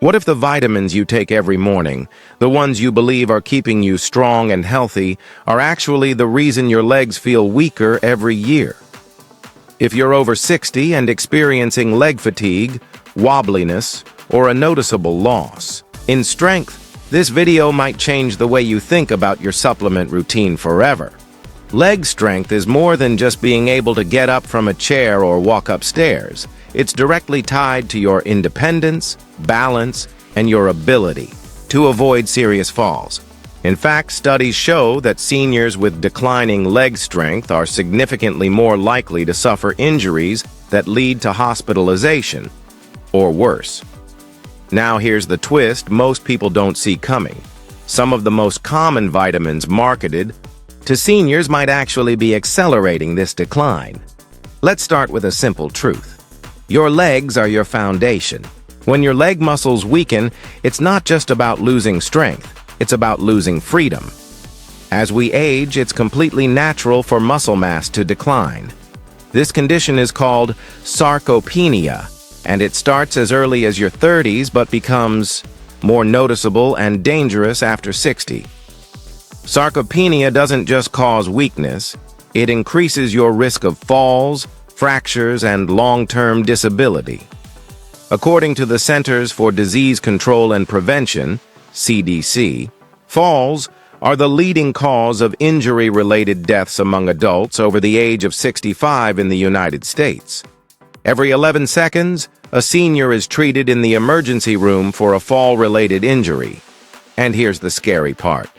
What if the vitamins you take every morning, the ones you believe are keeping you strong and healthy, are actually the reason your legs feel weaker every year? If you're over 60 and experiencing leg fatigue, wobbliness, or a noticeable loss in strength, this video might change the way you think about your supplement routine forever. Leg strength is more than just being able to get up from a chair or walk upstairs. It's directly tied to your independence, balance, and your ability to avoid serious falls. In fact, studies show that seniors with declining leg strength are significantly more likely to suffer injuries that lead to hospitalization, or worse. Now here's the twist most people don't see coming. Some of the most common vitamins marketed to seniors might actually be accelerating this decline. Let's start with a simple truth. Your legs are your foundation. When your leg muscles weaken, it's not just about losing strength, it's about losing freedom. As we age, it's completely natural for muscle mass to decline. This condition is called sarcopenia, and it starts as early as your 30s but becomes more noticeable and dangerous after 60. Sarcopenia doesn't just cause weakness, it increases your risk of falls, fractures, and long-term disability. According to the Centers for Disease Control and Prevention, CDC, falls are the leading cause of injury-related deaths among adults over the age of 65 in the United States. Every 11 seconds, a senior is treated in the emergency room for a fall-related injury. And here's the scary part.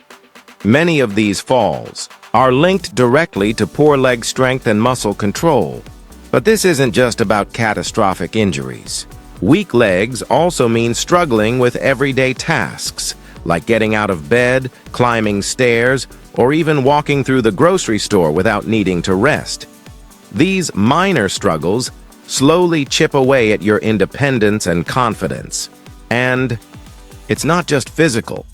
Many of these falls are linked directly to poor leg strength and muscle control. But this isn't just about catastrophic injuries. Weak legs also mean struggling with everyday tasks, like getting out of bed, climbing stairs, or even walking through the grocery store without needing to rest. These minor struggles slowly chip away at your independence and confidence. And it's not just physical.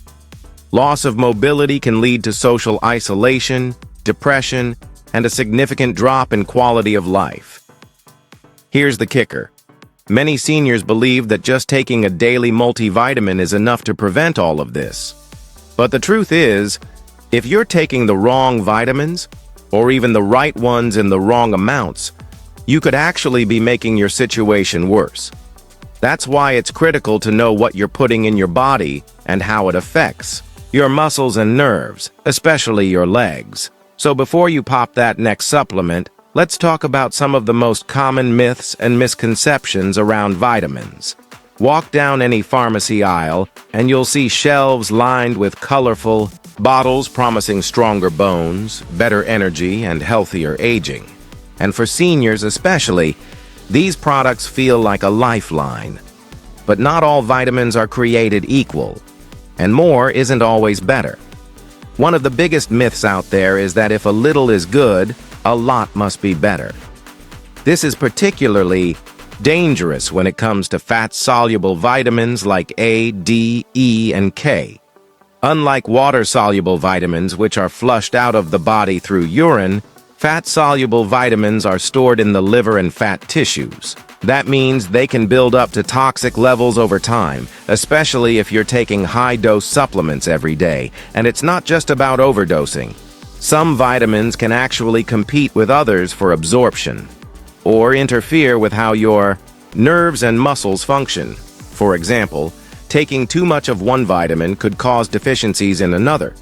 Loss of mobility can lead to social isolation, depression, and a significant drop in quality of life. Here's the kicker. Many seniors believe that just taking a daily multivitamin is enough to prevent all of this. But the truth is, if you're taking the wrong vitamins, or even the right ones in the wrong amounts, you could actually be making your situation worse. That's why it's critical to know what you're putting in your body and how it affects your muscles and nerves, especially your legs. So before you pop that next supplement, let's talk about some of the most common myths and misconceptions around vitamins. Walk down any pharmacy aisle, and you'll see shelves lined with colorful bottles promising stronger bones, better energy, and healthier aging. And for seniors especially, these products feel like a lifeline. But not all vitamins are created equal, and more isn't always better. One of the biggest myths out there is that if a little is good, a lot must be better. This is particularly dangerous when it comes to fat-soluble vitamins like A, D, E, and K. Unlike water-soluble vitamins, which are flushed out of the body through urine, fat-soluble vitamins are stored in the liver and fat tissues. That means they can build up to toxic levels over time, especially if you're taking high-dose supplements every day. And it's not just about overdosing. Some vitamins can actually compete with others for absorption, or interfere with how your nerves and muscles function. For example, taking too much of one vitamin could cause deficiencies in another,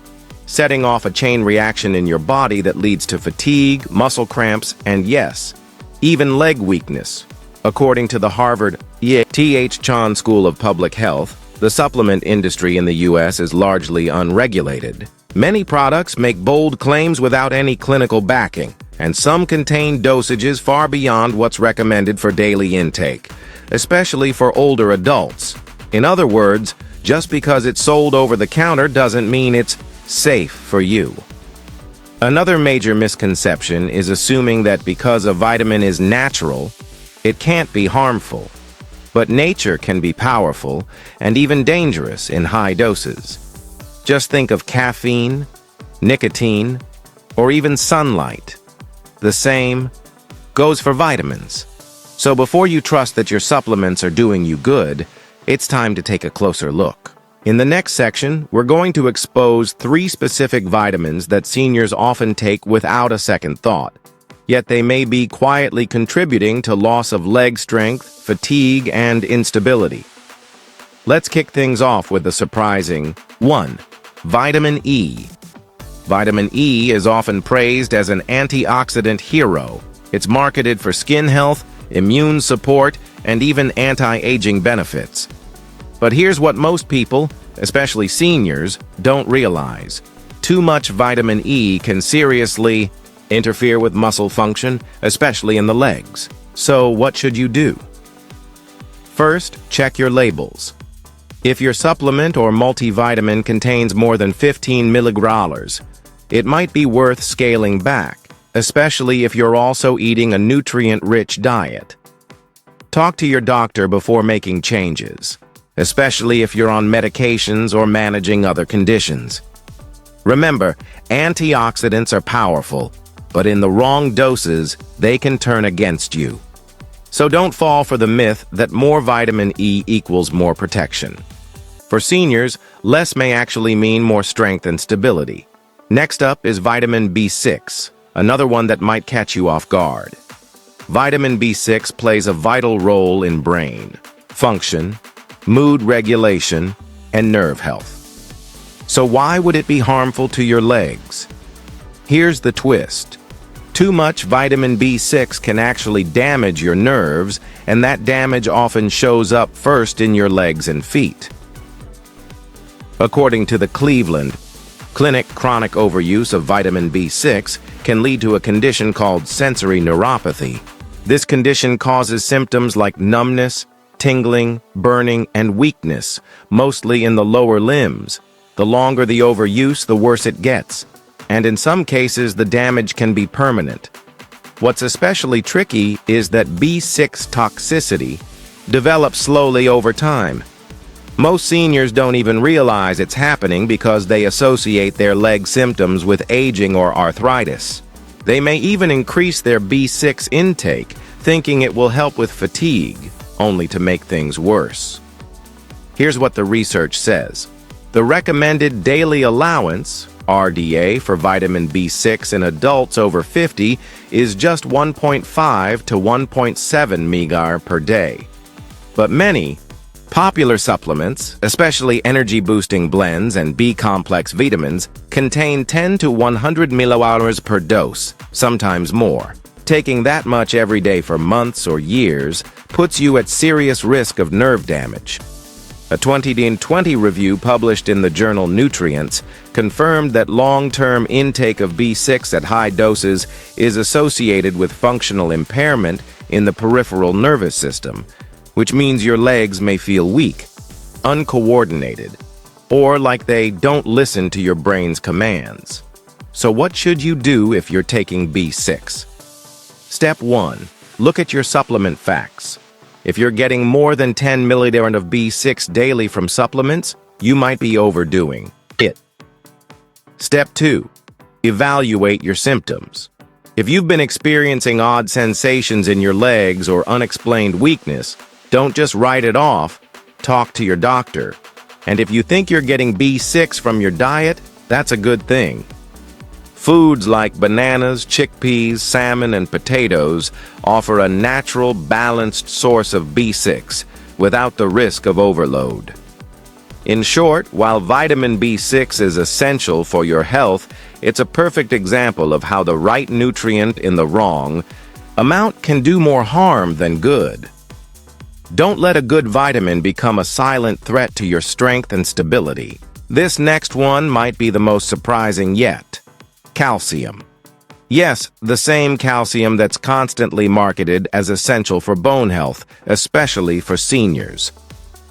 setting off a chain reaction in your body that leads to fatigue, muscle cramps, and yes, even leg weakness. According to the Harvard T.H. Chan School of Public Health, the supplement industry in the U.S. is largely unregulated. Many products make bold claims without any clinical backing, and some contain dosages far beyond what's recommended for daily intake, especially for older adults. In other words, just because it's sold over the counter doesn't mean it's safe for you. Another major misconception is assuming that because a vitamin is natural, it can't be harmful. But nature can be powerful and even dangerous in high doses. Just think of caffeine, nicotine, or even sunlight. The same goes for vitamins. So before you trust that your supplements are doing you good, It's time to take a closer look. In the next section, we're going to expose 3 specific vitamins that seniors often take without a second thought, yet they may be quietly contributing to loss of leg strength, fatigue, and instability. Let's kick things off with the surprising 1. Vitamin E. Vitamin E is often praised as an antioxidant hero. It's marketed for skin health, immune support, and even anti-aging benefits. But here's what most people, especially seniors, don't realize. Too much vitamin E can seriously interfere with muscle function, especially in the legs. So what should you do? First, check your labels. If your supplement or multivitamin contains more than 15 milligrams, it might be worth scaling back, especially if you're also eating a nutrient-rich diet. Talk to your doctor before making changes, especially if you're on medications or managing other conditions. Remember, antioxidants are powerful, but in the wrong doses, they can turn against you. So don't fall for the myth that more vitamin E equals more protection. For seniors, less may actually mean more strength and stability. Next up is vitamin B6, another one that might catch you off guard. Vitamin B6 plays a vital role in brain function, mood regulation, and nerve health. So why would it be harmful to your legs? Here's the twist. Too much vitamin B6 can actually damage your nerves, and that damage often shows up first in your legs and feet. According to the Cleveland Clinic, chronic overuse of vitamin B6 can lead to a condition called sensory neuropathy. This condition causes symptoms like numbness, tingling, burning, and weakness, mostly in the lower limbs. The longer the overuse, the worse it gets, and in some cases, the damage can be permanent. What's especially tricky is that B6 toxicity develops slowly over time. Most seniors don't even realize it's happening because they associate their leg symptoms with aging or arthritis. They may even increase their B6 intake, thinking it will help with fatigue, only to make things worse. Here's what the research says. The recommended daily allowance, RDA, for vitamin B6 in adults over 50 is just 1.5 to 1.7 mg per day. But many popular supplements, especially energy-boosting blends and B-complex vitamins, contain 10 to 100 millihours per dose, sometimes more. Taking that much every day for months or years puts you at serious risk of nerve damage. A 2020 review published in the journal Nutrients confirmed that long-term intake of B6 at high doses is associated with functional impairment in the peripheral nervous system, which means your legs may feel weak, uncoordinated, or like they don't listen to your brain's commands. So what should you do if you're taking B6? Step 1. Look at your supplement facts. If you're getting more than 10 milligrams of B6 daily from supplements, you might be overdoing it. Step 2. Evaluate your symptoms. If you've been experiencing odd sensations in your legs or unexplained weakness, don't just write it off, talk to your doctor. And if you think you're getting B6 from your diet, that's a good thing. Foods like bananas, chickpeas, salmon, and potatoes offer a natural, balanced source of B6 without the risk of overload. In short, while vitamin B6 is essential for your health, it's a perfect example of how the right nutrient in the wrong amount can do more harm than good. Don't let a good vitamin become a silent threat to your strength and stability. This next one might be the most surprising yet. Calcium. Yes, the same calcium that's constantly marketed as essential for bone health, especially for seniors.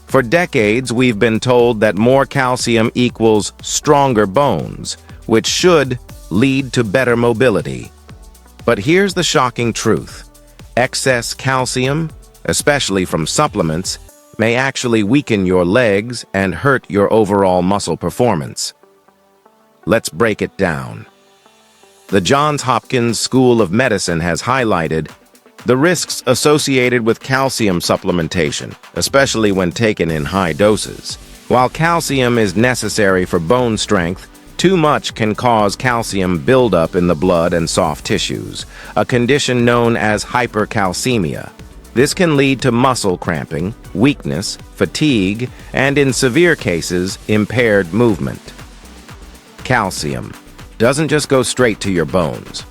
For decades, we've been told that more calcium equals stronger bones, which should lead to better mobility. But here's the shocking truth. Excess calcium, especially from supplements, may actually weaken your legs and hurt your overall muscle performance. Let's break it down. The Johns Hopkins School of Medicine has highlighted The risks associated with calcium supplementation, especially when taken in high doses. While calcium is necessary for bone strength, too much can cause calcium buildup in the blood and soft tissues, a condition known as hypercalcemia. This can lead to muscle cramping, weakness, fatigue, and in severe cases, impaired movement. Calcium doesn't just go straight to your bones.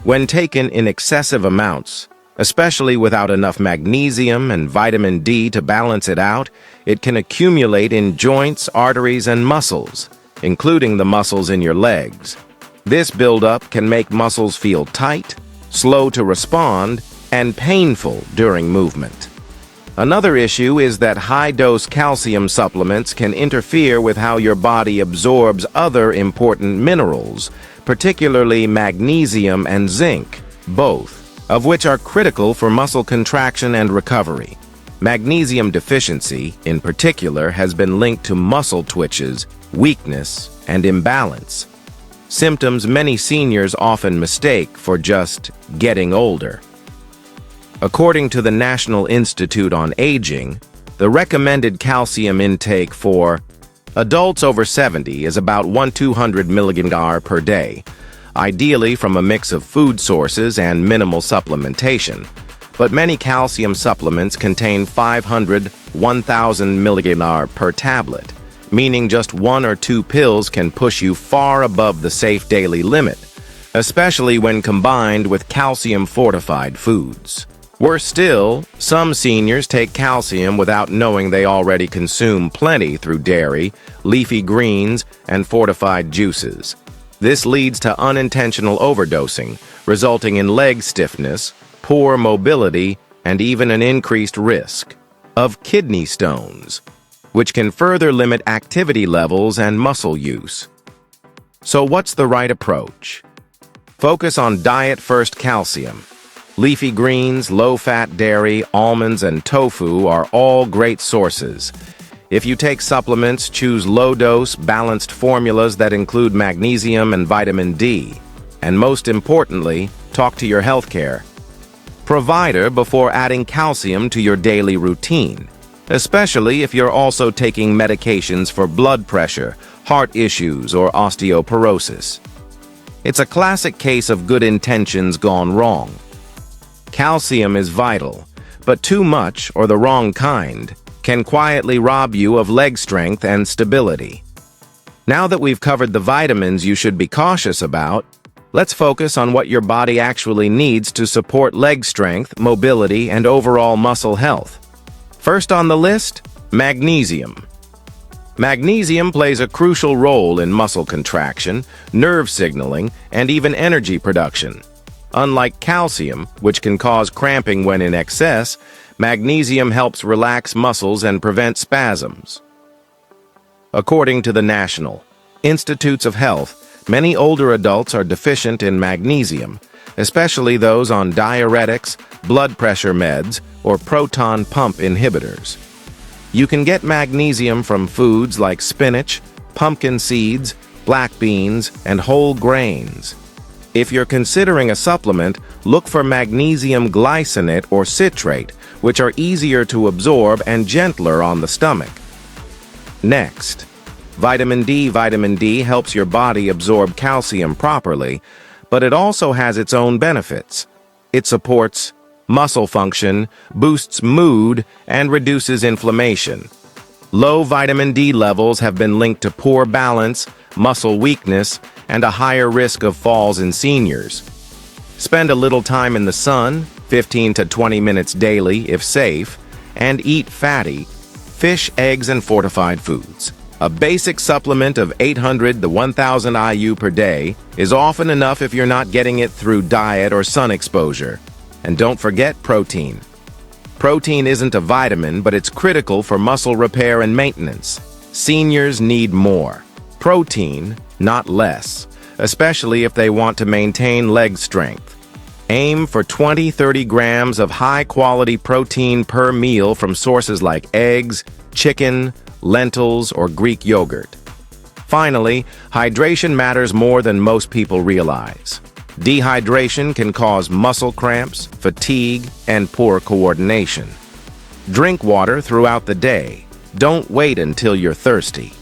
When taken in excessive amounts, especially without enough magnesium and vitamin D to balance it out, it can accumulate in joints, arteries, and muscles, including the muscles in your legs. This buildup can make muscles feel tight, slow to respond, and painful during movement. Another issue is that high-dose calcium supplements can interfere with how your body absorbs other important minerals, particularly magnesium and zinc, both of which are critical for muscle contraction and recovery. Magnesium deficiency, in particular, has been linked to muscle twitches, weakness, and imbalance, symptoms many seniors often mistake for just getting older. According to the National Institute on Aging, the recommended calcium intake for adults over 70 is about 1,200 milligrams per day, ideally from a mix of food sources and minimal supplementation. But many calcium supplements contain 500, 1,000 milligrams per tablet, meaning just 1 or 2 pills can push you far above the safe daily limit, especially when combined with calcium-fortified foods. Worse still, some seniors take calcium without knowing they already consume plenty through dairy, leafy greens, and fortified juices. This leads to unintentional overdosing, resulting in leg stiffness, poor mobility, and even an increased risk of kidney stones, which can further limit activity levels and muscle use. So what's the right approach? Focus on diet-first calcium. Leafy greens, low-fat dairy, almonds, and tofu are all great sources. If you take supplements, choose low-dose, balanced formulas that include magnesium and vitamin D. And most importantly, talk to your healthcare provider before adding calcium to your daily routine, especially if you're also taking medications for blood pressure, heart issues, or osteoporosis. It's a classic case of good intentions gone wrong. Calcium is vital, but too much, or the wrong kind, can quietly rob you of leg strength and stability. Now that we've covered the vitamins you should be cautious about, let's focus on what your body actually needs to support leg strength, mobility, and overall muscle health. First on the list, magnesium. Magnesium plays a crucial role in muscle contraction, nerve signaling, and even energy production. Unlike calcium, which can cause cramping when in excess, magnesium helps relax muscles and prevent spasms. According to the National Institutes of Health, many older adults are deficient in magnesium, especially those on diuretics, blood pressure meds, or proton pump inhibitors. You can get magnesium from foods like spinach, pumpkin seeds, black beans, and whole grains. If you're considering a supplement, look for magnesium glycinate or citrate, which are easier to absorb and gentler on the stomach. Next, vitamin D. Vitamin D helps your body absorb calcium properly, but it also has its own benefits. It supports muscle function, boosts mood, and reduces inflammation. Low vitamin D levels have been linked to poor balance, muscle weakness, and a higher risk of falls in seniors. Spend a little time in the sun, 15 to 20 minutes daily if safe, and eat fatty fish, eggs, and fortified foods. A basic supplement of 800 to 1,000 IU per day is often enough if you're not getting it through diet or sun exposure. And don't forget protein. Protein isn't a vitamin, but it's critical for muscle repair and maintenance. Seniors need more protein, not less, especially if they want to maintain leg strength. Aim for 20-30 grams of high-quality protein per meal from sources like eggs, chicken, lentils, or Greek yogurt. Finally, hydration matters more than most people realize. Dehydration can cause muscle cramps, fatigue, and poor coordination. Drink water throughout the day. Don't wait until you're thirsty.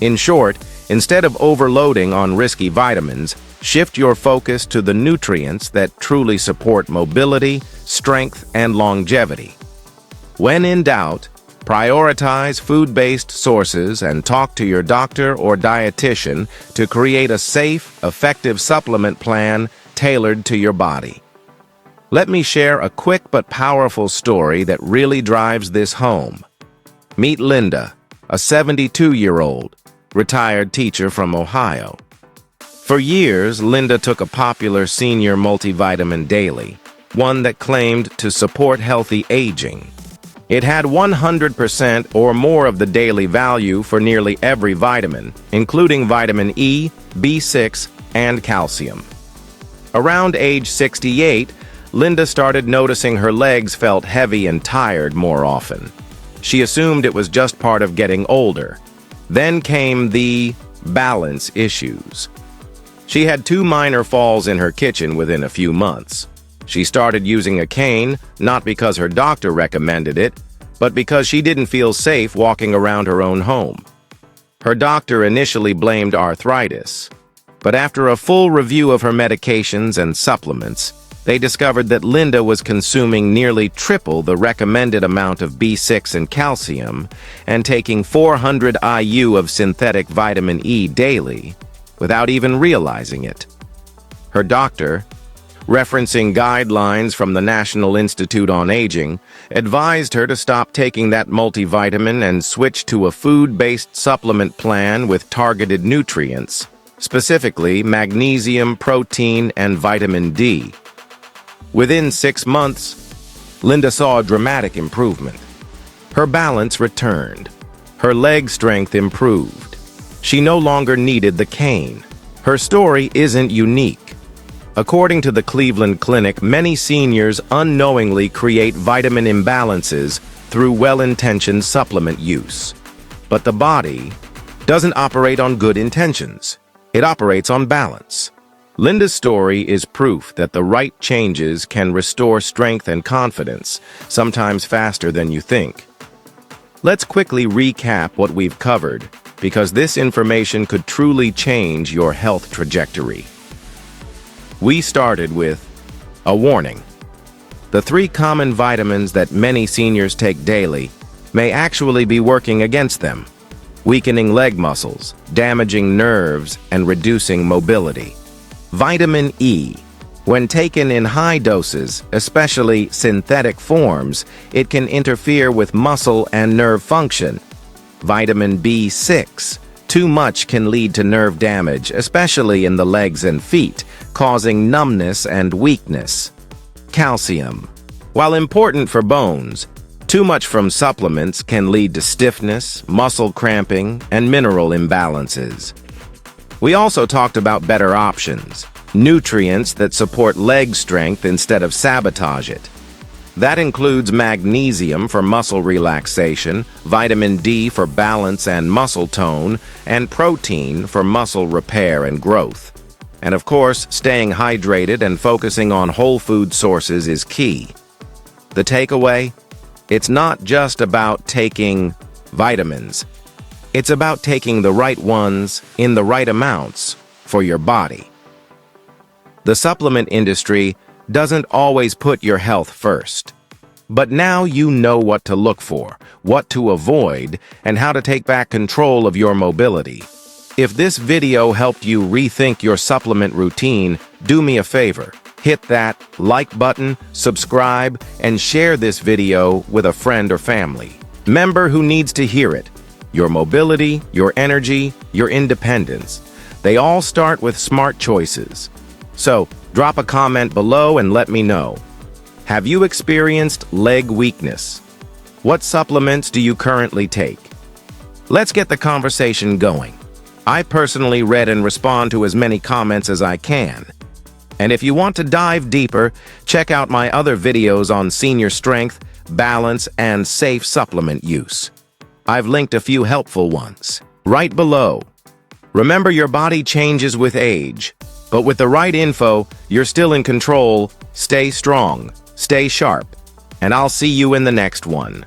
In short, instead of overloading on risky vitamins, shift your focus to the nutrients that truly support mobility, strength, and longevity. When in doubt, prioritize food-based sources and talk to your doctor or dietitian to create a safe, effective supplement plan tailored to your body. Let me share a quick but powerful story that really drives this home. Meet Linda, a 72-year-old, retired teacher from Ohio. For years, Linda took a popular senior multivitamin daily, one that claimed to support healthy aging. It had 100% or more of the daily value for nearly every vitamin, including vitamin E, B6, and calcium. Around age 68, Linda started noticing her legs felt heavy and tired more often. She assumed it was just part of getting older. Then came the balance issues. She had 2 minor falls in her kitchen within a few months. She started using a cane, not because her doctor recommended it, but because she didn't feel safe walking around her own home. Her doctor initially blamed arthritis, but after a full review of her medications and supplements, they discovered that Linda was consuming nearly triple the recommended amount of B6 and calcium and taking 400 IU of synthetic vitamin E daily without even realizing it. Her doctor, referencing guidelines from the National Institute on Aging, advised her to stop taking that multivitamin and switch to a food-based supplement plan with targeted nutrients, specifically magnesium, protein, and vitamin D. Within 6 months, Linda saw a dramatic improvement. Her balance returned. Her leg strength improved. She no longer needed the cane. Her story isn't unique. According to the Cleveland Clinic, many seniors unknowingly create vitamin imbalances through well-intentioned supplement use. But the body doesn't operate on good intentions. It operates on balance. Linda's story is proof that the right changes can restore strength and confidence, sometimes faster than you think. Let's quickly recap what we've covered, because this information could truly change your health trajectory. We started with a warning. The 3 common vitamins that many seniors take daily may actually be working against them, weakening leg muscles, damaging nerves, and reducing mobility. Vitamin E. When taken in high doses, especially synthetic forms, it can interfere with muscle and nerve function. Vitamin B6. Too much can lead to nerve damage, especially in the legs and feet, causing numbness and weakness. Calcium. While important for bones, too much from supplements can lead to stiffness, muscle cramping, and mineral imbalances. We also talked about better options, nutrients that support leg strength instead of sabotage it. That includes magnesium for muscle relaxation, vitamin D for balance and muscle tone, and protein for muscle repair and growth. And of course, staying hydrated and focusing on whole food sources is key. The takeaway? It's not just about taking vitamins. It's about taking the right ones in the right amounts for your body. The supplement industry doesn't always put your health first. But now you know what to look for, what to avoid, and how to take back control of your mobility. If this video helped you rethink your supplement routine, do me a favor. Hit that like button, subscribe, and share this video with a friend or family member who needs to hear it. Your mobility, your energy, your independence. They all start with smart choices. So, drop a comment below and let me know. Have you experienced leg weakness? What supplements do you currently take? Let's get the conversation going. I personally read and respond to as many comments as I can. And if you want to dive deeper, check out my other videos on senior strength, balance, and safe supplement use. I've linked a few helpful ones right below. Remember, your body changes with age. But with the right info, you're still in control. Stay strong, stay sharp, and I'll see you in the next one.